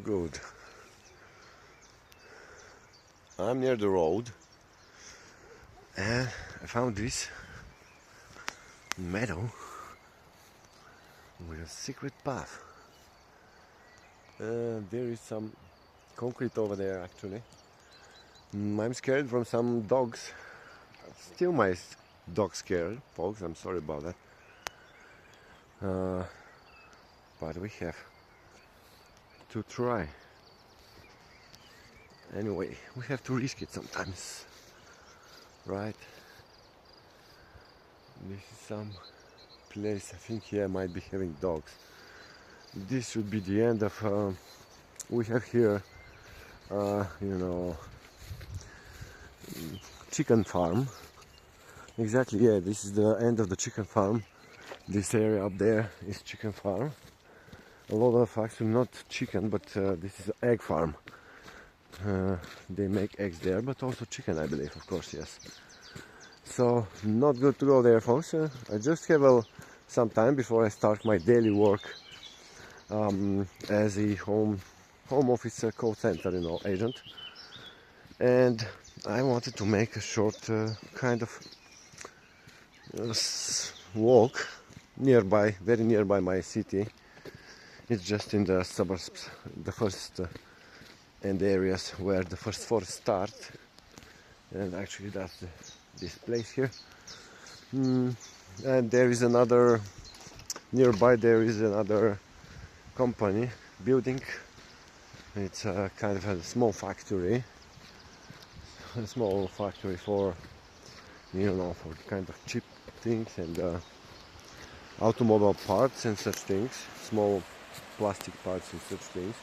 Good. I'm near the road and I found this meadow with a secret path. There is some concrete over there actually. I'm scared from some dogs. Still my dog scared, folks, I'm sorry about that. But we have to try. Anyway, we have to risk it sometimes, right? This is some place, I think here might be having dogs. This should be the end of, we have here, chicken farm. Exactly, yeah, this is the end of the chicken farm. This area up there is chicken farm. A lot of actually not chicken, but this is an egg farm. They make eggs there, but also chicken, I believe, of course, yes. So, not good to go there, folks. I just have some time before I start my daily work as a home office call center, agent. And I wanted to make a short kind of walk nearby, very nearby my city. It's just in the suburbs, the first and the areas where the first forest start, and actually that's this place here. And there is another nearby. There is another company building. It's a kind of a small factory for for kind of cheap things and automobile parts and such things, small plastic parts and such things.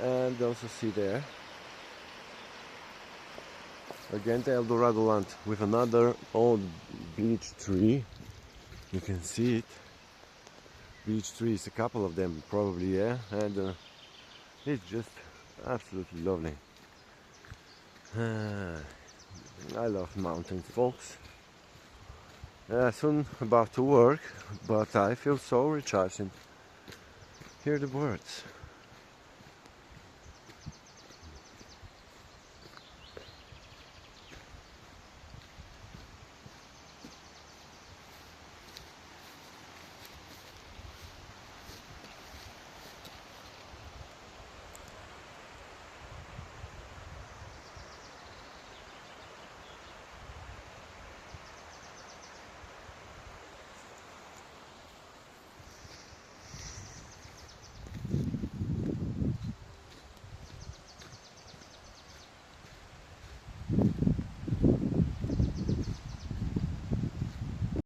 And also see there again the Eldorado land with another old beech tree. You can see it. Beech trees, a couple of them probably, yeah, and it's just absolutely lovely. I love mountains, folks. Soon about to work, but I feel so recharging. Hear the birds.